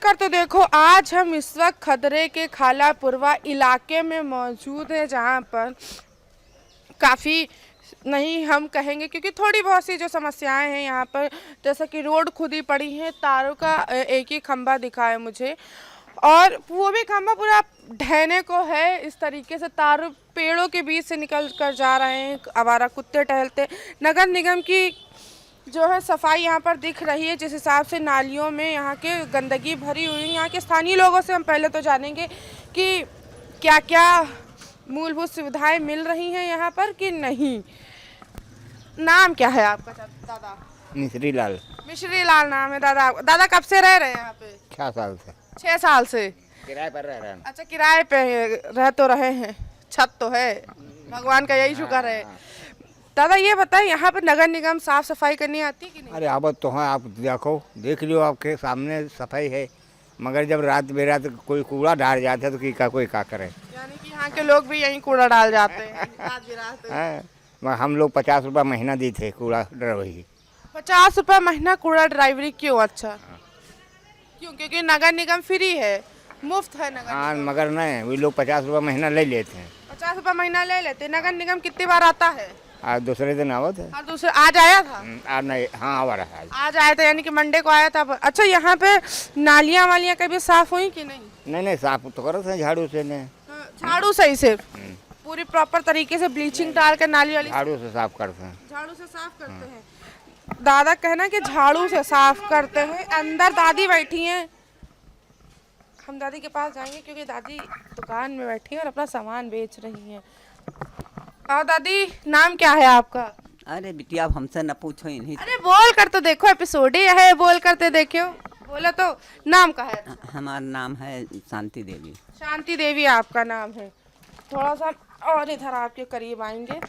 कर तो देखो, आज हम इस वक्त खदरे के खालापुरवा इलाके में मौजूद है, जहाँ पर काफ़ी नहीं हम कहेंगे क्योंकि थोड़ी बहुत सी जो समस्याएं हैं यहाँ पर, जैसा कि रोड खुदी पड़ी है, तारों का एक ही खंभा दिखा है मुझे, और वो भी खंभा पूरा ढहने को है। इस तरीके से तार पेड़ों के बीच से निकल कर जा रहे हैं, आवारा कुत्ते टहलते। नगर निगम की जो है सफाई यहाँ पर दिख रही है, जिस हिसाब से नालियों में यहाँ के गंदगी भरी हुई है। यहाँ के स्थानीय लोगों से हम पहले तो जानेंगे कि क्या क्या मूलभूत सुविधाएं मिल रही हैं यहाँ पर कि नहीं। नाम क्या है आपका दादा? मिश्री लाल। मिश्री लाल नाम है दादा। दादा कब से रह रहे हैं यहाँ पे? 6 साल से। 6 साल से किराए पर रह रहे हैं। अच्छा, किराए पे रह तो रहे हैं, छत तो है, भगवान का यही शुक्र है। दादा ये बताएं, यहाँ पे नगर निगम साफ सफाई करनी आती कि नहीं? अरे अब तो है, आप देखो, देख लियो, आपके सामने सफाई है, मगर जब रात बेरात कोई कूड़ा डाल जाता है तो कोई का करे। यानी कि यहाँ के लोग भी यहीं कूड़ा डाल जाते हैं रात बिरात। हाँ, हम लोग 50 रुपये महीना दी थे कूड़ा ड्राइवरी। 50 रुपये महीना कूड़ा ड्राइवरी? क्यों? अच्छा क्यों? क्योंकि नगर निगम फ्री है, मुफ्त है नगर हाँ, निगम। मगर नहीं, वो लोग 50 रुपये महीना ले लेते हैं। 50 रुपये महीना ले लेते। नगर निगम कितनी बार आता है? आज दूसरे दिन आवत है। और दूसरे आज आया था? आज नहीं, हाँ आ रहा है। आज आया था, यानी कि मंडे को आया था। अच्छा, यहाँ पे नालियाँ वालियाँ कभी साफ हुई कि नहीं? नहीं, साफ तो करते हैं झाड़ू से। नहीं, झाड़ू सही से पूरी प्रॉपर तरीके से ब्लीचिंग डाल कर नाली वाली झाड़ू से साफ करते हैं। झाड़ू से साफ करते हैं। दादा कहना कि झाड़ू से साफ करते हैं। अंदर दादी बैठी हैं, हम दादी के पास जाएंगे क्योंकि दादी दुकान में बैठी है और अपना सामान बेच रही हैं। और दादी, नाम क्या है आपका? अरे बिटिया, अब हमसे न पूछो इन्हीं। अरे बोल कर तो देखो, एपिसोड ही है, बोल करते देखो। बोला तो नाम का है? हमारा नाम है शांति देवी। शांति देवी आपका नाम है। थोड़ा सा और इधर आपके करीब आएंगे।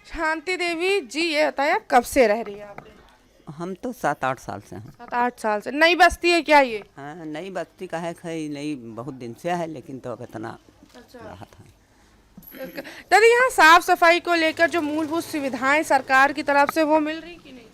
शांति देवी जी, ये बताइए आप कब से रह रही है आप? हम तो 7-8 साल से हैं। 7-8 साल से। नई बस्ती है क्या ये? हाँ, नई बस्ती का है, खैर नई बहुत दिन से है, लेकिन तो अब इतना रहा था। दादी, यहाँ साफ सफाई को लेकर जो मूलभूत सुविधाएं सरकार की तरफ से वो मिल रही कि नहीं?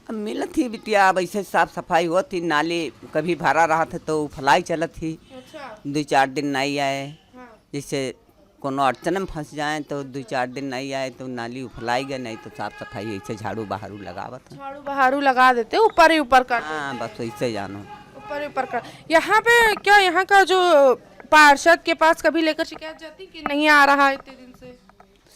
अब मिलत थी बिटिया, अब ऐसे साफ सफाई होती, नाली कभी भरा रहा था तो फलाई चलत थी। अच्छा। 2-4 दिन नहीं आए। हाँ। जैसे कोनो अड़चन में फंस जाए तो 2-4 दिन नहीं आए तो नाली उफलाई गए, नहीं तो साफ सफाई ऐसे झाड़ू बहारू लगावत है। झाड़ू बहारू लगा देते, ऊपर ही ऊपर कर। हाँ, बस ऐसे जानो, ऊपर ही ऊपर कर। यहाँ पे क्या, यहाँ का जो पार्षद के पास कभी लेकर शिकायत जाती कि नहीं आ रहा है इतने दिन से?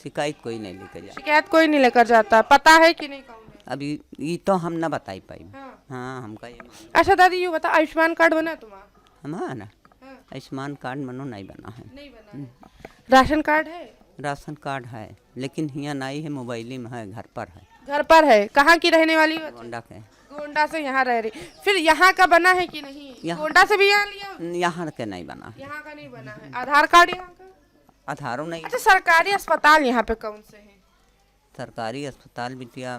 शिकायत कोई नहीं लेकर जा। शिकायत कोई नहीं लेकर जाता, पता है कि नहीं कौन है? अभी ये तो हम ना बताई पाई। हाँ। हाँ, हमका ये अच्छा दादी, ये बता, आयुष्मान कार्ड बना तुम्हारा? हमारा ना हाँ। आयुष्मान कार्ड मनो नहीं बना है। नहीं बना है। राशन कार्ड है? राशन कार्ड है, लेकिन यहाँ नहीं है, मोबाइल में है, घर पर है। घर पर है। कहाँ की रहने वाली हो? गोंडा के। गोंडा से यहाँ रह रही। फिर यहाँ का बना है कि नहीं? गोंडा से भी यहाँ लिया? यहाँ के नहीं बना है। यहाँ का नहीं बना है। आधार कार्ड यहाँ का? आधारों नहीं। अच्छा, सरकारी अस्पताल यहाँ पे कौन से हैं? सरकारी अस्पताल बिटिया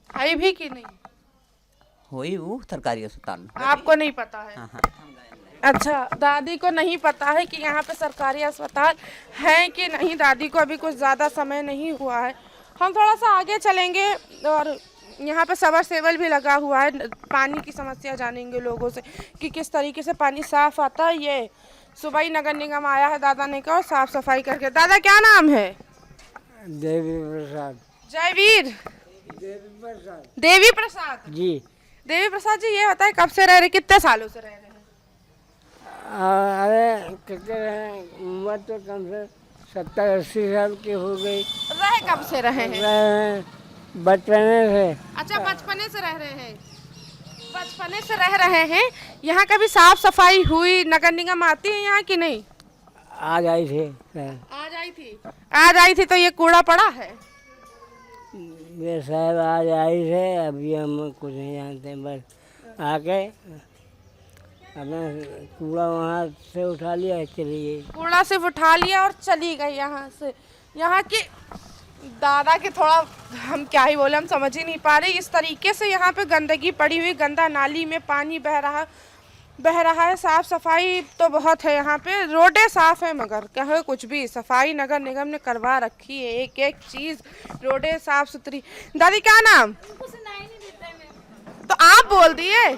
है भी कि नहीं? होई वो सरकारी अस्पताल। आपको नहीं पता है? हाँ हाँ। अच्छा, दादी को नहीं पता है कि यहाँ पे सरकारी अस्पताल है कि नहीं। दादी को अभी कुछ ज़्यादा समय नहीं हुआ है। हम थोड़ा सा आगे चलेंगे और यहाँ पे सबरसेबल भी लगा हुआ है। पानी की समस्या जानेंगे लोगों से कि किस तरीके से पानी साफ आता है। ये सुबह ही नगर निगम आया है, दादा ने कहा, साफ सफाई करके। दादा क्या नाम है? देवी प्रसाद। जयवीर? देवी प्रसाद। देवी प्रसाद जी। देवी प्रसाद जी, ये बताए कब से रह रहे, कितने सालों से रह रहे हैं? अरे कितने उम्र तो कम से 70-80 साल की हो गई। रहे कब से रहे हैं? बचपने से। अच्छा, बचपने से रह रहे हैं। बचपने से रह रहे हैं। यहाँ कभी साफ सफाई हुई, नगर निगम आती है यहाँ कि नहीं? आज आई थी। आज आई थी। आज आई थी तो ये कूड़ा पड़ा है? ये साहब आज आई थे, अभी हम कुछ नहीं जानते, बस आके अपना कूड़ा वहाँ से उठा लिया, चली गई। कूड़ा सिर्फ उठा लिया और चली गई यहाँ से। यहाँ की दादा के थोड़ा हम क्या ही बोले, हम समझ ही नहीं पा रहे। इस तरीके से यहाँ पे गंदगी पड़ी हुई, गंदा नाली में पानी बह रहा है। साफ सफाई तो बहुत है यहाँ पे, रोडें साफ है, मगर क्या है, कुछ भी सफाई नगर निगम ने करवा रखी है। एक एक चीज, रोडें साफ सुथरी। दादी क्या नाम? तो आप बोल दिए।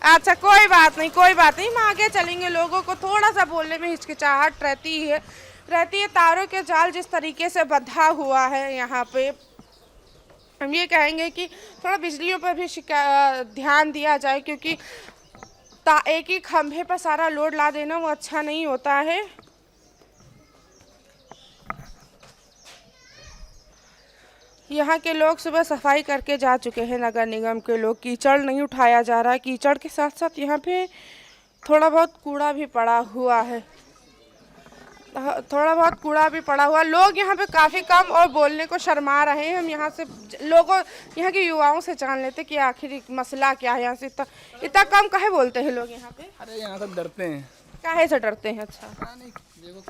अच्छा कोई बात नहीं, कोई बात नहीं, हम आगे चलेंगे। लोगों को थोड़ा सा बोलने में हिचकिचाहट रहती है। तारों के जाल जिस तरीके से बंधा हुआ है यहाँ पे, हम ये कहेंगे कि थोड़ा बिजलियों पर भी ध्यान दिया जाए, क्योंकि एक ही खंभे पर सारा लोड ला देना वो अच्छा नहीं होता है। यहाँ के लोग सुबह सफाई करके जा चुके हैं, नगर निगम के लोग। कीचड़ नहीं उठाया जा रहा है। कीचड़ के साथ साथ यहाँ पे थोड़ा बहुत कूड़ा भी पड़ा हुआ है, थोड़ा बहुत कूड़ा भी पड़ा हुआ। लोग यहाँ पे काफ़ी कम और बोलने को शर्मा रहे हैं। हम यहाँ से यहाँ के युवाओं से जान लेते कि आखिर मसला क्या है, यहाँ से इतना कम काहे बोलते हैं लोग यहाँ पे? अरे यहाँ से डरते हैं। काहे से डरते हैं? अच्छा, नहीं, देखो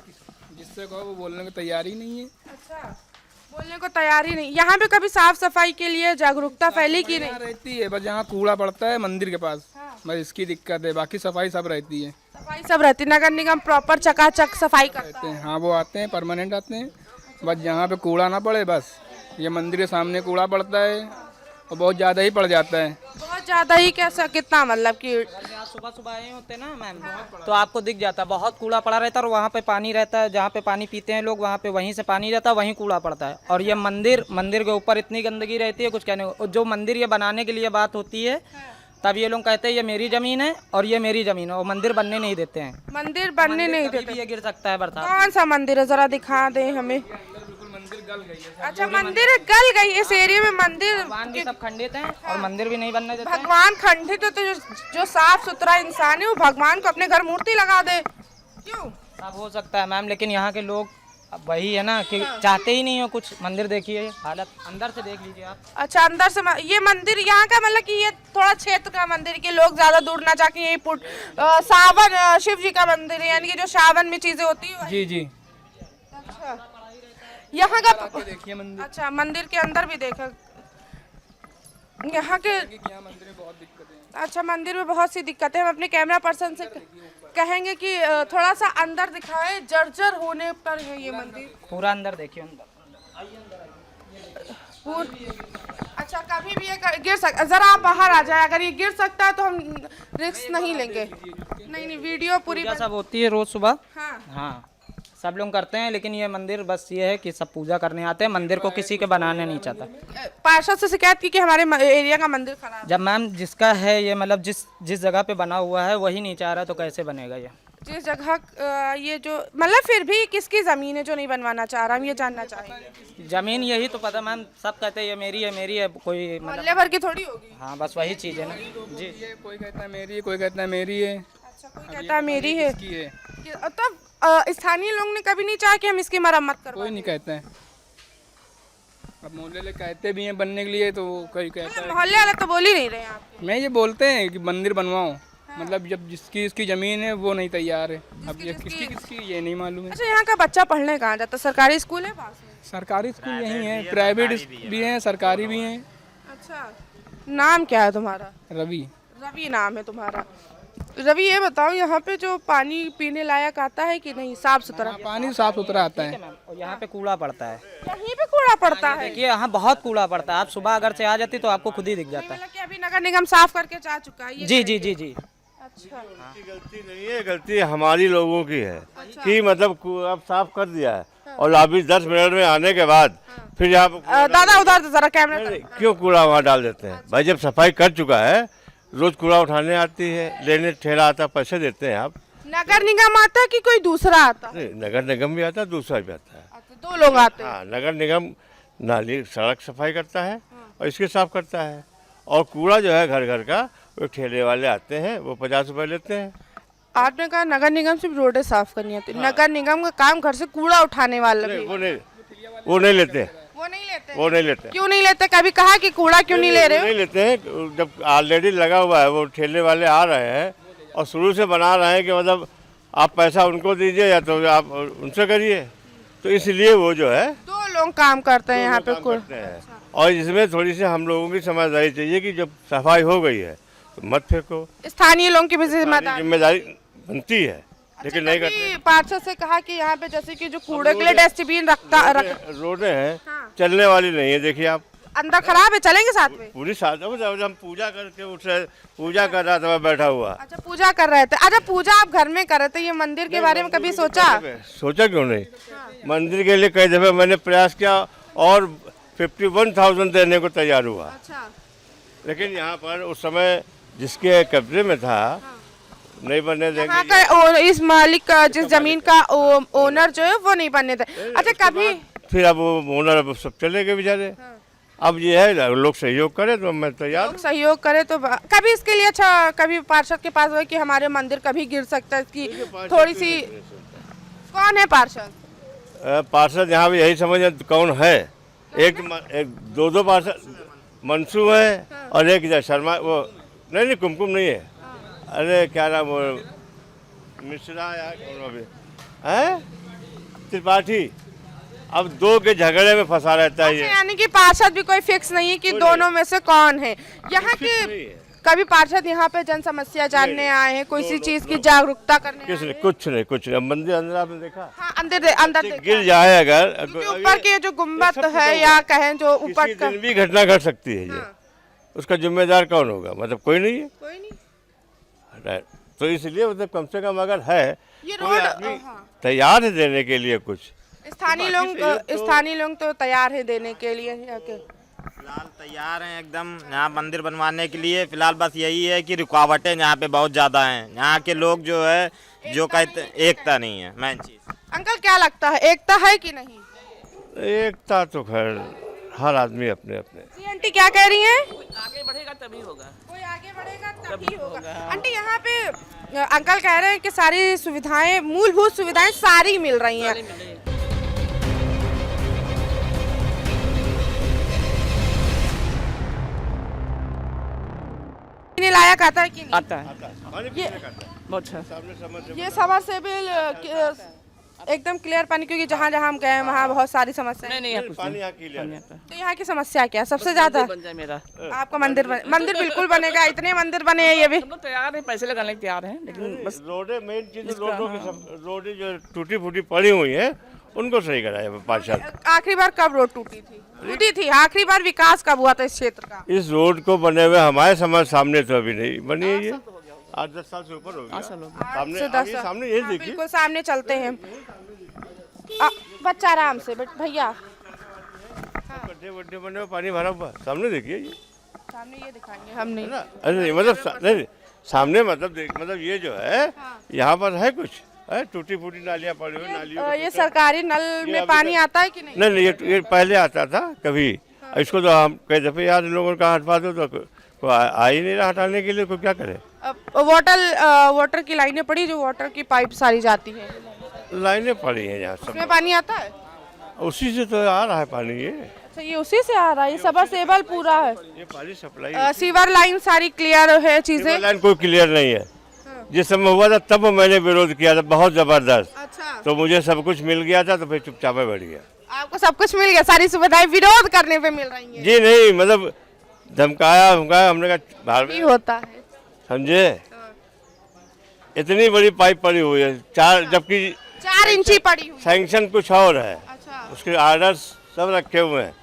जिससे कहो वो बोलने की तैयारी नहीं है। अच्छा, बोलने को तैयारी नहीं। यहाँ पे कभी साफ सफाई के लिए जागरूकता फैली कि नहीं? रहती है, बस यहाँ कूड़ा पड़ता है मंदिर के पास, बस इसकी दिक्कत है। बाकी सफाई सब रहती है। सफाई सब रहती है, नगर निगम प्रॉपर चकाचक सफाई करता रहते है। हैं, हाँ वो आते हैं, परमानेंट आते हैं। बस यहाँ पे कूड़ा ना पड़े, बस ये मंदिर के सामने कूड़ा पड़ता है और बहुत ज़्यादा ही पड़ जाता है। बहुत ज़्यादा ही कैसा, कितना मतलब कि सुबह सुबह आए होते ना मैम, तो आपको दिख जाता है बहुत कूड़ा पड़ा रहता है। और वहाँ पे पानी रहता है, जहाँ पे पानी पीते हैं लोग, वहाँ पे वहीं से पानी रहता है, वहीं कूड़ा पड़ता है। और ये मंदिर के ऊपर इतनी गंदगी रहती है, कुछ कहने को। जो मंदिर ये बनाने के लिए बात होती है, तब ये लोग कहते हैं ये मेरी जमीन है और ये मेरी जमीन है, और मंदिर बनने नहीं देते हैं। मंदिर बनने नहीं देते। ये गिर सकता है बरसात। कौन सा मंदिर है, जरा दिखा दे हमें। अच्छा, मंदिर गल गई। इस एरिया में मंदिर, भगवान भी सब खंडित हैं और मंदिर भी नहीं बनने देते हैं। भगवान खंडित है, तो जो साफ सुथरा इंसान है वो भगवान को अपने घर मूर्ति लगा दे, क्यों? सब हो सकता है मैम, लेकिन यहाँ के लोग अब वही है ना कि चाहते ही नहीं हो कुछ। मंदिर देखिए हालत, अंदर से देख लीजिए आप। अच्छा, अंदर से ये मंदिर यहाँ का मतलब कि ये थोड़ा क्षेत्र का मंदिर के लोग ज्यादा दूर ना जाके यही सावन शिव जी का मंदिर है, यानी कि जो सावन में चीजें होती है। जी जी, अच्छा, यहाँ का देखिए मंदिर। अच्छा, मंदिर के अंदर भी देखा। यहाँ के मंदिर में बहुत दिक्कत है। अच्छा, मंदिर में बहुत सी दिक्कतें। हम अपने कैमरा पर्सन से कहेंगे कि थोड़ा सा अंदर दिखाए। जर्जर होने पर है ये मंदिर। पूरा अंदर देखिए, अंदर। अच्छा, कभी भी ये गिर सकता। जरा आप बाहर आ जाए, अगर ये गिर सकता है तो हम रिस्क नहीं लेंगे। नहीं, वीडियो पूरी पूजा सब होती है रोज सुबह। हाँ, हाँ, सब लोग करते हैं, लेकिन ये मंदिर बस ये है कि सब पूजा करने आते हैं। मंदिर को किसी के बनाने नहीं चाहता। पार्षद से शिकायत की कि हमारे एरिया का मंदिर खराब है। जब मैम जिसका है ये, मतलब जिस जगह पे बना हुआ है वही नहीं चाह रहा, तो कैसे बनेगा ये? जिस जगह ये जो मतलब फिर भी किसकी जमीन है जो नहीं बनवाना चाह रहा, हम ये जानना चाहेंगे। जमीन यही तो पता मैम, सब कहते हैं ये मेरी है, कोई मोहल्ले भर की थोड़ी होगी। हाँ, बस वही चीज़ है ना जी। कोई कहता है मेरी है, कोई कहता है मेरी है। अच्छा, कोई कहता है मेरी है। इसकी है, तब स्थानीय लोग ने कभी नहीं चाहा कि हम इसकी मरम्मत करवाएं? कोई नहीं कहता है। अब मोहल्ले वाले कहते भी हैं बनने के लिए, तो कोई कहता है। मोहल्ले वाले तो बोल ही नहीं रहे हैं आपके। मैं ये बोलते हैं कि मंदिर बनवाओ, मतलब जब जिसकी इसकी जमीन है वो नहीं तैयार है। अब ये किसकी ये नहीं मालूम है। अच्छा, यहाँ का बच्चा पढ़ने कहाँ जाता है? सरकारी स्कूल है पास में? सरकारी स्कूल यही है, प्राइवेट भी हैं, सरकारी भी हैं। अच्छा, नाम क्या है तुम्हारा? रवि। रवि नाम है तुम्हारा। रवि, ये बताओ यहाँ पे जो पानी पीने लायक आता है कि नहीं, साफ सुथरा? पानी साफ सुथरा आता है। और यहाँ पे कूड़ा पड़ता है। यहीं पे कूड़ा पड़ता है? देखिए यहाँ बहुत कूड़ा पड़ता है। आप सुबह अगर से आ जाती तो आपको खुद ही दिख जाता है। मतलब कि अभी नगर निगम साफ करके जा चुका है ये? जी जी जी जी। अच्छा, गलती नहीं है, गलती हमारी लोगों की है कि मतलब अब साफ कर दिया है और अभी 10 मिनट में आने के बाद फिर आप दादा उधर जरा कैमरा। क्यों कूड़ा वहाँ डाल देते हैं? भाई जब सफाई कर चुका है, रोज कूड़ा उठाने आती है, लेने ठेला आता, पैसे देते हैं आप। नगर निगम आता है कि कोई दूसरा आता है? नहीं, नगर निगम भी आता है, दूसरा भी आता है। अच्छा, 2 लोग आते हैं। हाँ, नगर निगम नाली सड़क सफाई करता है और इसके साफ करता है। और कूड़ा जो है घर घर का, वो ठेले वाले आते हैं, वो 50 रुपये लेते हैं। आपने कहा नगर निगम सिर्फ रोडें साफ करनी आती है। नगर निगम का काम घर से कूड़ा उठाने वाला भी। वो नहीं लेते। वो नहीं लेते? क्यों नहीं लेते? कभी कहा कि कूड़ा क्यों नहीं ले रहे हो? नहीं लेते हैं। जब ऑलरेडी लगा हुआ है, वो ठेले वाले आ रहे हैं और शुरू से बना रहे हैं कि मतलब आप पैसा उनको दीजिए या तो आप उनसे करिए, तो इसलिए वो जो है 2 लोग काम करते हैं यहाँ पे करते हैं। और इसमें थोड़ी सी हम लोगों की समझदारी चाहिए कि जब सफाई हो गई है तो मत फेंको। स्थानीय लोगों की भी जिम्मेदारी बनती है, लेकिन नहीं करते। पार्षद से कहा कि यहाँ पे जैसे कि जो कूड़े के लिए डस्टबिन रखता रोडें हैं, चलने वाली नहीं है। देखिए आप, अंदर खराब है, चलेंगे साथ में? पूरी साथ अब हम पूजा करके उठ रहे, पूजा कर रहा था, मैं बैठा हुआ। अच्छा पूजा कर रहे थे। अच्छा पूजा आप घर में कर रहे थे, ये मंदिर के बारे में कभी सोचा? सोचा क्यों नहीं, मंदिर के लिए कई दफे मैंने प्रयास किया और 51,000 देने को तैयार हुआ। अच्छा लेकिन यहाँ पर उस समय जिसके कब्जे में था नहीं बनने देंगे। यहाँ का इस मालिक का, जिस जमीन का ओनर जो है वो नहीं बनने थे। अच्छा कभी फिर अब वो ओनर अब सब चले गए बेचारे। अब ये है लोग सहयोग करें तो मैं तैयार लोग सहयोग करे तो कभी इसके लिए अच्छा कभी पार्षद के पास हुआ कि हमारे मंदिर कभी गिर सकता है, इसकी थोड़ी सी? कौन है पार्षद? पार्षद यहाँ भी यही समझ कौन है, एक दो पार्षद, मनसू है और एक इधर शर्मा, वो नहीं कुमकुम नहीं है, अरे क्या नाम वो मिश्रा या कौन अभी है, त्रिपाठी। अब दो के झगड़े में फंसा रहता है ये। यानी कि पार्षद भी कोई फिक्स नहीं है कि दोनों में से कौन है। यहाँ के कभी पार्षद यहाँ पे जन समस्या जानने आए हैं, कोई सी चीज की जागरूकता करने? किसने? कुछ नहीं। अब मंदिर अंदर आपने देखा? हाँ अंदर गिर जाए अगर, ऊपर के जो गुम्बद है या कहें जो ऊपर का, भी घटना घट सकती है ये, उसका जिम्मेदार कौन होगा? मतलब कोई नहीं है, कोई नहीं। तो इसलिए मतलब कम से कम अगर है ये कोई आदमी तैयार है देने के लिए कुछ। स्थानीय लोग तो तैयार है देने के लिए। फिलहाल तैयार हैं एकदम यहाँ मंदिर बनवाने के लिए। फिलहाल बस यही है कि रुकावटें यहाँ पे बहुत ज़्यादा हैं। यहाँ के लोग जो है जो कहते एकता नहीं है मेन चीज़। अंकल क्या लगता है एकता है कि नहीं? एकता तो खैर हर आदमी अपने अपने। जी आंटी क्या कह रही हैं? आगे बढ़ेगा तभी होगा। कोई आगे बढ़ेगा तभी होगा। आंटी यहाँ पे अंकल कह रहे हैं कि सारी सुविधाएं, मूलभूत सुविधाएं सारी मिल रही हैं। लायक आता है कि नहीं? आता है ये बहुत अच्छा। ये समरसेबल एकदम क्लियर पानी, क्योंकि जहाँ जहाँ हम गए वहाँ बहुत सारी समस्याएं। नहीं कुछ पानी यहाँ क्लियर है। तो यहाँ की समस्या क्या है सबसे ज्यादा? बन जाए मेरा आपका मंदिर बिल्कुल बनेगा, इतने मंदिर बने हैं ये भी। हम लोग तैयार है, पैसे लगाने के तैयार हैं, लेकिन बस रोडें मेन चीज, रोडें जो टूटी फूटी पड़ी हुई हैं उनको सही कराया पार्षद। आखिरी बार कब रोड टूटी थी? आखिरी बार विकास कब हुआ था इस क्षेत्र का? इस रोड को बने हुए हमारे समाज सामने तो अभी नहीं बनी है ये, 8-10 साल से ऊपर हो गया। सामने ये देखिए, बिल्कुल सामने चलते हैं। बच्चा आराम से भैया, गड्ढे बने हुए, पानी भरा हुआ, सामने देखिए ये, सामने ये दिखाएंगे हम नहीं। अरे नहीं मतलब नहीं सामने मतलब ये जो है यहाँ पर है कुछ है, टूटी फूटी नालियाँ पड़ी हुई, नालियों ये सरकारी नल में पानी आता है कि नहीं? नहीं ये पहले आता था कभी। इसको तो हम कई दफे यार लोगों का हटवा दो तो आ ही नहीं रहा हटाने के लिए, को क्या करे। वाटर की लाइनें पड़ी, जो वाटर की पाइप सारी जाती है, लाइनें पड़ी हैं यहाँ सब, उसमें पानी आता है, उसी से तो आ रहा है पानी ये। अच्छा ये उसी से आ रहा है, ये सबमर्सिबल पूरा है, ये पानी सप्लाई। सीवर लाइन सारी क्लियर है, चीजें लाइन कोई क्लियर नहीं है। जिस समय हुआ था तब मैंने विरोध किया था बहुत जबरदस्त। अच्छा तो मुझे सब कुछ मिल गया था, तो फिर चुपचाप बैठ गया। आपको सब कुछ मिल गया, सारी सुविधाएं विरोध करने पे मिल रही हैं? जी नहीं, मतलब धमकाया हमने कहा बाहर में होता है, समझे। इतनी बड़ी पाइप पड़ी हुई है, 4 जबकि 4 इंची पड़ी हुई। सैंक्शन कुछ और है, अच्छा उसके आर्डर्स सब रखे हुए हैं,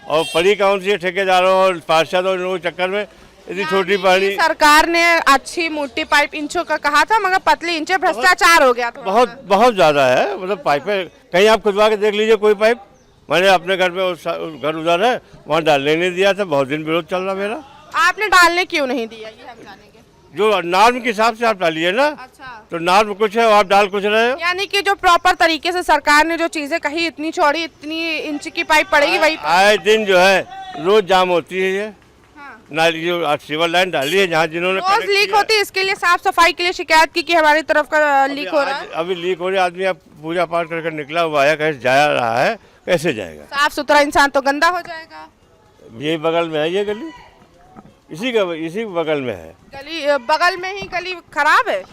और पड़ी कौन सी है ठेकेदारों और पार्षद और लोगों के चक्कर में इतनी छोटी पानी। सरकार ने अच्छी मोटी पाइप इंचों का कहा था, मगर पतली इंचें भ्रष्टाचार हो गया। बहुत ज्यादा है, मतलब पाइपें कहीं आप खुदवा के देख लीजिए कोई पाइप। मैंने अपने घर में उस घर उधर है, वहाँ डालने नहीं दिया था, बहुत दिन विरोध चल रहा मेरा। आपने डालने क्यों नहीं दिया, ये हम जानेंगे। जो नॉर्म के हिसाब से आप डालिए ना, अच्छा तो नॉर्म कुछ है, आप डाल कुछ रहे हो। यानी कि जो प्रॉपर तरीके से सरकार ने जो चीजें कही, इतनी चौड़ी इतनी इंच की पाइप पड़ेगी, वही आए दिन जो है रोज जाम होती है ये नाली, जो सिवर लाइन डाली है जहाँ जिन्होंने रोज लीक होती है। इसके लिए साफ सफाई के लिए शिकायत की कि हमारी तरफ का लीक हो रहा है। अभी लीक हो रहा है, आदमी अब पूजा पाठ करके निकला हुआ है, कैसे जा रहा है, कैसे जाएगा? साफ सुथरा इंसान तो गंदा हो जाएगा। यही बगल में है ये गली, इसी बगल में है गली, बगल में ही गली खराब है।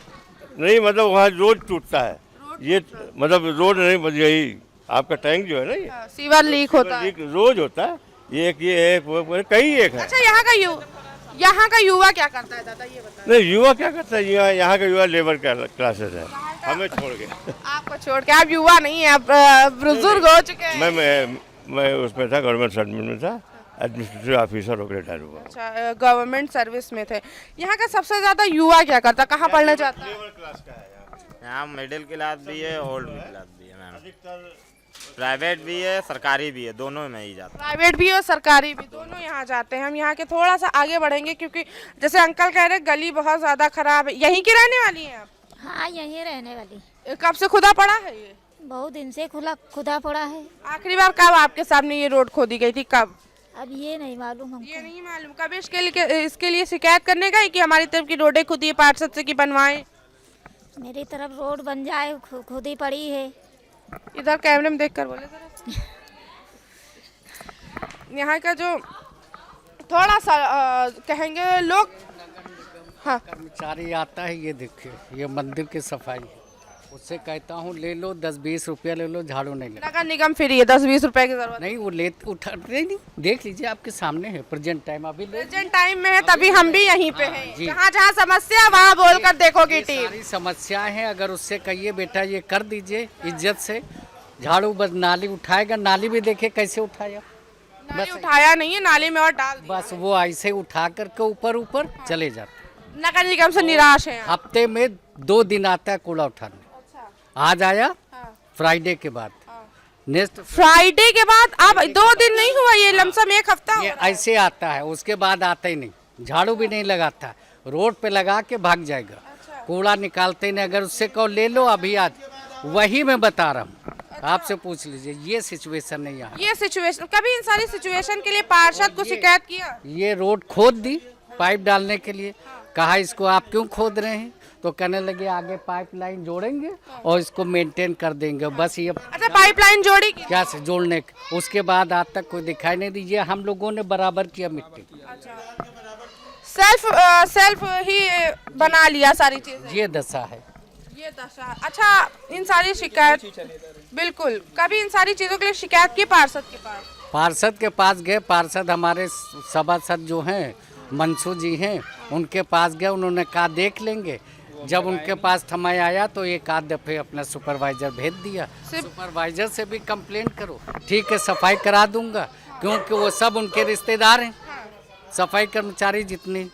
नहीं मतलब वहाँ रोड टूटता है, ये मतलब रोड नहीं, बस यही आपका टैंक जो है ना, ये सीवर लीक होता है, लीक रोज होता है। ये एक कई एक है। अच्छा यहाँ का युवा क्या करता है दादा, ये बताओ। नहीं युवा क्या करता है, यहाँ का युवा लेबर क्लासेस है, हमें छोड़ के। आपको छोड़ के? आप युवा नहीं है, आप बुजुर्ग हो चुके हैं। मैं उसमें था, गवर्नमेंट सर्विस में था, एडमिनिस्ट्रेटिव ऑफिसर होकर रिटायर हुआ। अच्छा, गवर्नमेंट सर्विस में थे। यहाँ का सबसे ज़्यादा युवा क्या करता, कहाँ पढ़ना चाहता है? यहाँ मिडिल क्लास भी है, ओल्ड मिडिल क्लास भी है मैम। प्राइवेट भी है, सरकारी भी है, दोनों में ही जाता है। प्राइवेट भी और सरकारी भी, दोनों यहाँ जाते हैं। हम यहाँ के थोड़ा सा आगे बढ़ेंगे, क्योंकि जैसे अंकल कह रहे हैं गली बहुत ज़्यादा खराब है। यहीं की रहने वाली हैं आप? हाँ, यहीं रहने वाली। कब से खुदा पड़ा है ये? बहुत दिन से खुदा पड़ा है। आखिरी बार कब आपके सामने ये रोड खोदी गई थी, कब? अब ये नहीं मालूम हमको। ये नहीं मालूम कब इसके लिए शिकायत करने का है कि हमारी तरफ की रोडें खुदी है, पार्षद से की बनवाएं? मेरी तरफ रोड बन जाए, खुद ही पड़ी है। इधर कैमरे में देख कर बोले जरा। यहाँ का जो थोड़ा सा कहेंगे लोग, हाँ, कर्मचारी आता है, ये देखिए ये मंदिर की सफाई है, उससे कहता हूँ ले लो 10-20 रुपया ले लो, झाड़ू नहीं लगा। नगर निगम फ्री है, 10-20 रुपए की जरूरत नहीं, वो ले उठा नहीं, देख लीजिए आपके सामने है, प्रेजेंट टाइम अभी ले। प्रेजेंट टाइम में है, तभी हम भी यहीं पे हैं। जी। जहाँ जहाँ समस्या वहाँ बोलकर देखोगी ये टीम। सारी समस्याएं हैं, अगर उससे कहिए बेटा ये कर दीजिए इज्जत से, झाड़ू बस नाली उठाएगा, नाली भी देखिए कैसे उठाया, नाली उठाया नहीं है, नाली में और डाल दिया। बस वो ऐसे उठा करके ऊपर चले जाते। नगर निगम से निराश है। हफ्ते में 2 दिन आता है कूड़ा उठाने। आज आया फ्राइडे के बाद, नेक्स्ट फ्राइडे के बाद। अब 2 दिन नहीं हुआ, ये लमसम 1 हफ्ता ये ऐसे आता है, उसके बाद आता ही नहीं, झाड़ू भी नहीं लगाता, रोड पे लगा के भाग जाएगा। कूड़ा निकालते नहीं, अगर उससे कहो ले लो अभी आज, वही मैं बता रहा हूँ, आपसे पूछ लीजिए, ये सिचुएशन है यहाँ। ये सिचुएशन, कभी इन सारी सिचुएशन के लिए पार्षद को शिकायत किया? ये रोड खोद दी पाइप डालने के लिए, कहा इसको आप क्यों खोद रहे हैं, तो कहने लगे आगे पाइपलाइन जोड़ेंगे और इसको मेंटेन कर देंगे, बस ये। अच्छा, पाइपलाइन जोड़ी की? क्या से जोड़ने के, उसके बाद आज तक कोई दिखाई नहीं दी। ये हम लोगों ने बराबर किया मिट्टी, सेल्फ ही बना लिया सारी चीजें। ये दशा है, ये दशा। अच्छा, इन सारी शिकायत, बिल्कुल, कभी इन सारी चीजों के लिए शिकायत की पार्षद के पास? पार्षद के पास गए, पार्षद हमारे सभासद जो हैं मंसू जी हैं, उनके पास गए, उन्होंने कहा देख लेंगे। जब उनके पास समय आया तो एक आध दफे अपना सुपरवाइजर भेज दिया, सुपरवाइजर से भी कंप्लेंट करो, ठीक है सफाई करा दूंगा, क्योंकि वो सब उनके रिश्तेदार हैं, सफाई कर्मचारी जितने।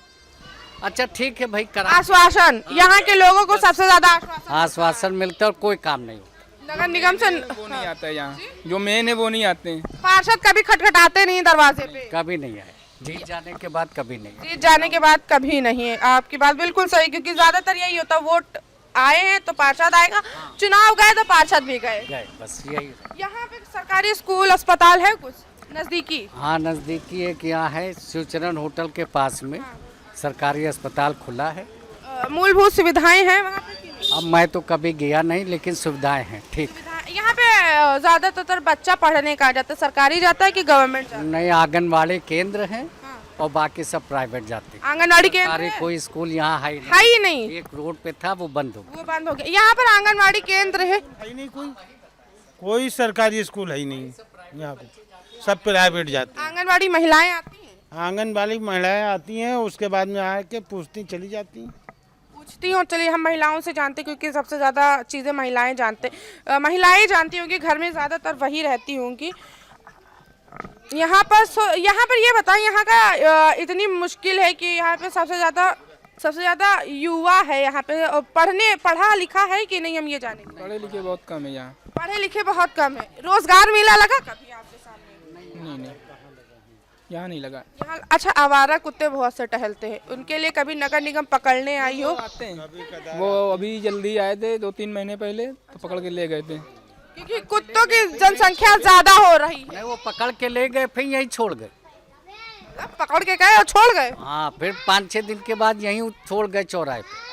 अच्छा ठीक है भाई, करा। आश्वासन, यहाँ के लोगों को सबसे ज्यादा आश्वासन मिलता है और कोई काम नहीं होता। नगर निगम से वो नहीं आता है, यहाँ जो मेन है वो नहीं आते हैं। पार्षद कभी खटखटाते नहीं दरवाजे पे? कभी नहीं आए, जीत जाने के बाद कभी नहीं। जीत जाने के बाद कभी नहीं है, आपकी बात बिल्कुल सही, क्योंकि ज्यादातर यही होता, वोट आए हैं तो पार्षद आएगा, चुनाव गए तो पार्षद भी गए, बस यही। यहाँ पे सरकारी स्कूल अस्पताल है कुछ नजदीकी? हाँ, नजदीकी एक यहाँ है, शिवचरण होटल के पास में सरकारी अस्पताल खुला है। मूलभूत सुविधाएं हैं वहाँ पे कि नहीं? अब मैं तो कभी गया नहीं, लेकिन सुविधाएं हैं ठीक। यहाँ पे ज्यादातर बच्चा पढ़ने का जाता है, सरकारी जाता है कि गवर्नमेंट जाता है? नए आंगनबाड़ी केंद्र हैं और बाकी सब प्राइवेट जाते हैं। आंगनबाड़ी केंद्र सरकारी कोई स्कूल यहाँ है है ही नहीं, एक रोड पे था वो बंद हो गया। वो बंद हो गया। यहाँ पर आंगनबाड़ी केंद्र है ही नहीं, कोई सरकारी स्कूल है ही नहीं यहाँ पे, सब प्राइवेट जाते आंगनबाड़ी महिलाएं आती हैं? हैं। आंगनबाड़ी महिलाएं आती हैं, उसके बाद में आके पूछती चली जाती हैं। पूछती हूँ, चलिए हम महिलाओं से जानते, क्योंकि सबसे ज़्यादा चीज़ें महिलाएं जानते, महिलाएं जानती होंगी, घर में ज़्यादातर वही रहती होंगी। यहाँ पर ये बताएं, यहाँ का इतनी मुश्किल है कि यहाँ पे सबसे ज़्यादा युवा है यहाँ पे, पढ़ा लिखा है कि नहीं, हम ये जानेंगे। पढ़े लिखे बहुत कम है यहाँ। पढ़े लिखे बहुत कम है। रोजगार मेला लगा कभी आपके सामने? नहीं, यहाँ नहीं लगा। यहाँ अच्छा, आवारा कुत्ते बहुत से टहलते हैं, उनके लिए कभी नगर निगम पकड़ने आई हो? आते हैं, वो अभी जल्दी आए थे 2-3 महीने पहले, तो पकड़ के ले गए थे, क्योंकि कुत्तों की जनसंख्या ज्यादा हो रही है। नहीं, वो पकड़ के ले गए, फिर यहीं छोड़ गए। पकड़ के गए और छोड़ गए? हाँ, फिर 5-6 दिन के बाद यहीं छोड़ गए चौराहे पे।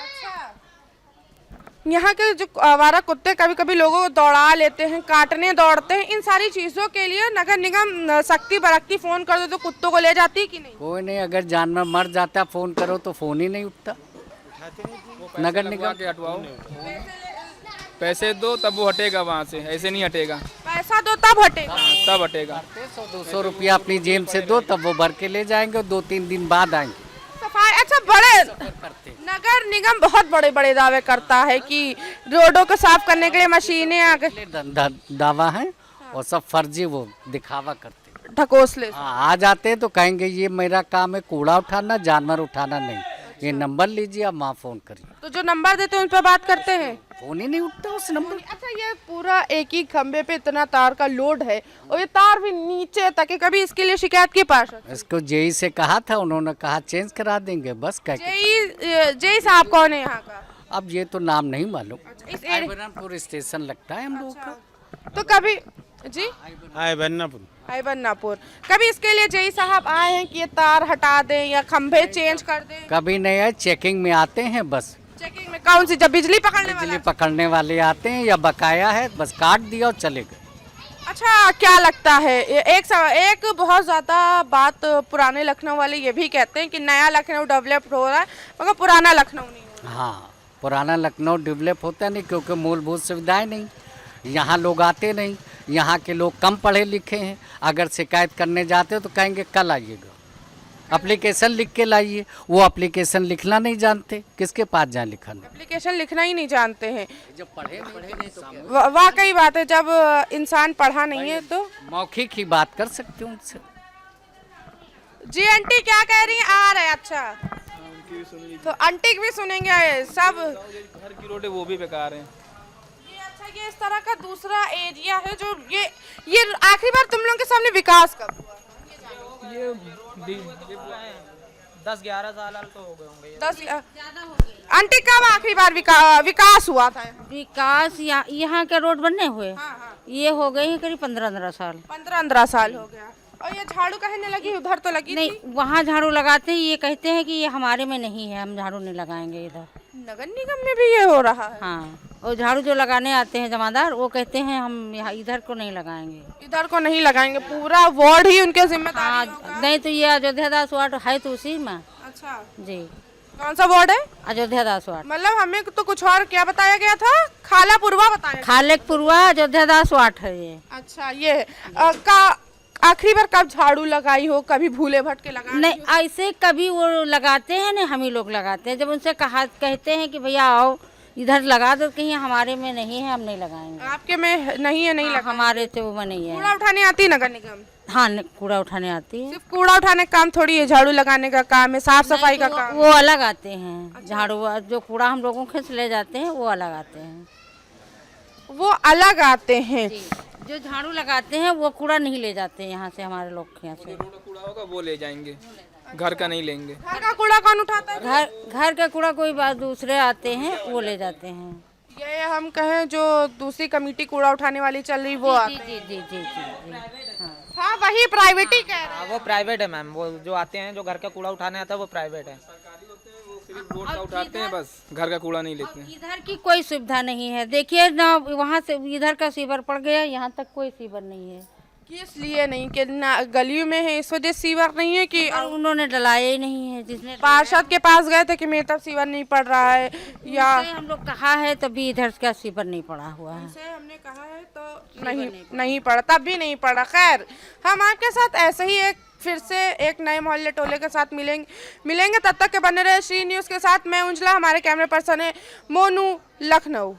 यहाँ के जो आवारा कुत्ते कभी कभी लोगों को दौड़ा लेते हैं, काटने दौड़ते हैं, इन सारी चीजों के लिए नगर निगम सख्ती बरतती, फोन कर दो तो कुत्तों को ले जाती है कि नहीं? कोई नहीं, अगर जानवर मर जाता फोन करो तो फोन ही नहीं उठता। नगर निगम के हटवाओ, पैसे दो तब वो हटेगा वहाँ से, ऐसे नहीं हटेगा। पैसा दो तब हटेगा? तब हटेगा। 100-200 रुपया अपनी जेब से दो, तब वो भर के ले जाएंगे और 2-3 दिन बाद आएंगे। सफाई, अच्छा, बड़े नगर निगम बहुत बड़े बड़े दावे करता है कि रोडों को साफ करने के लिए मशीनें आ गई। दावा है और सब फर्जी वो दिखावा करते हैं। ढकोस ले। आ जाते हैं तो कहेंगे ये मेरा काम है कूड़ा उठाना, जानवर उठाना नहीं। ये नंबर लीजिए, आप वहाँ फ़ोन करिए। तो जो नंबर देते हैं उन पर बात करते हैं? फ़ोन ही नहीं उठता उस नंबर। अच्छा, ये पूरा एक ही खंबे पे इतना तार का लोड है और ये तार भी नीचे तक है, कभी इसके लिए शिकायत की पार्षद? इसको जेई से कहा था, उन्होंने कहा चेंज करा देंगे, बस कह के। जेई साहब कौन है यहाँ का? अब ये तो नाम नहीं मालूम। इस एरिया आईबरनपुर स्टेशन लगता है हम लोग का। तो कभी जी बन्नापुर कभी इसके लिए जेई साहब आए हैं कि ये तार हटा दें या खंभे चेंज कर दें? कभी नहीं है, चेकिंग में आते हैं बस। चेकिंग में कौन सी? जब बिजली पकड़ने वाला? बिजली पकड़ने वाले आते हैं या बकाया है, बस काट दिया और चले गए। अच्छा, क्या लगता है एक बहुत ज़्यादा बात पुराने लखनऊ वाले ये भी कहते हैं कि नया लखनऊ डेवलप हो रहा है मगर पुराना लखनऊ नहीं हो रहा। हाँ, पुराना लखनऊ डेवलप होता नहीं क्योंकि मूलभूत सुविधाएं नहीं, यहाँ लोग आते नहीं, यहाँ के लोग कम पढ़े लिखे हैं। अगर शिकायत करने जाते हो तो कहेंगे कल आइएगा, एप्लीकेशन लिख के लाइए। वो एप्लीकेशन लिखना नहीं जानते, किसके पास जाए लिखाने? एप्लीकेशन लिखना ही नहीं जानते हैं। जब पढ़े नहीं तो वाकई बात है, जब इंसान पढ़ा नहीं है तो मौखिक ही बात कर सकते हो उनसे। जी आंटी क्या कह रही हैं? आ रहे हैं। अच्छा, तो आंटी की भी सुनेंगे सब। घर की रोड है वो भी बेकार है। ये इस तरह का दूसरा एरिया है जो ये आखिरी बार तुम लोगों के सामने विकास कब हुआ? ये 10-11 साल तो हो गए होंगे। 10 आंटी कब आखिरी बार विकास हुआ था? विकास यहाँ के रोड बनने हुए ये हो गए हैं करीब 15-15 साल। 15 साल हो गया। और ये झाड़ू कहने लगी, उधर तो लगी नहीं, वहाँ झाड़ू लगाते हैं, ये कहते हैं कि ये हमारे में नहीं है, हम झाड़ू नहीं लगाएंगे इधर। नगर निगम में भी ये हो रहा है? हाँ, और झाड़ू जो लगाने आते हैं जमादार, वो कहते हैं हम यहाँ इधर को नहीं लगाएंगे। इधर को नहीं लगाएंगे, पूरा वार्ड ही उनके जिम्मेदारी होगा? हाँ, नहीं तो ये अयोध्या दास वार्ड है तो उसी में। अच्छा जी, कौन सा वार्ड है? अयोध्या दास वार्ड। मतलब हमें तो कुछ और क्या बताया गया था? खालापुरवा बताया? खालेकपुरवा अयोध्या दास वार्ड है ये। अच्छा, ये आखिरी बार कब झाड़ू लगाई हो? कभी भूले भटके लगाई? नहीं, ऐसे कभी वो लगाते हैं ना, हम ही लोग लगाते हैं। जब उनसे कहते हैं कि भैया आओ इधर लगा दो, कहीं हमारे में नहीं है, हम नहीं लगाएंगे। आपके में नहीं है? नहीं लगा? हमारे से वो नहीं है। कूड़ा उठाने आती है नगर निगम? हाँ, कूड़ा उठाने आती है। सिर्फ कूड़ा उठाने का काम थोड़ी है, झाड़ू लगाने का काम है, साफ सफाई का काम। वो अलग आते हैं। झाड़ू जो कूड़ा हम लोगों के ले जाते हैं वो अलग आते हैं। वो अलग आते हैं। जो झाड़ू लगाते हैं वो कूड़ा नहीं ले जाते यहाँ से, हमारे लोग यहाँ से। कूड़ा होगा वो ले जाएंगे, घर का नहीं लेंगे। घर का कूड़ा कौन उठाता है? घर का कूड़ा कोई बात दूसरे आते हैं वो ले जाते हैं। ये हम कहें जो दूसरी कमेटी कूड़ा उठाने वाली चल रही वो आते हैं? जी जी जी जी। हाँ, वही प्राइवेट ही कह रहे हैं। वो प्राइवेट है मैम, वो जो आते हैं जो घर का कूड़ा उठाने आता है वो प्राइवेट है। रोड का उठाते हैं बस, घर का कूड़ा नहीं लेते हैं। इधर की कोई सुविधा नहीं है। देखिए ना, वहाँ से इधर का सीवर पड़ गया, यहाँ तक कोई सीवर नहीं है। किस लिए नहीं? कि ना गलियों में है इस वजह सीवर नहीं है कि उन्होंने डलाया ही नहीं है। जिसने पार्षद के पास गए थे कि मेरे तब सीवर नहीं पड़ रहा है, या हम लोग कहा है तभी इधर का सीवर नहीं पड़ा हुआ है। हमने कहा है तो नहीं पड़ा, तब भी नहीं पड़ा। खैर, हम आपके साथ ऐसे ही फिर से एक नए मोहल्ले टोले के साथ मिलेंगे। तब तक के बने रहे श्री न्यूज़ के साथ। मैं उंजला, हमारे कैमरे पर्सन है मोनू, लखनऊ।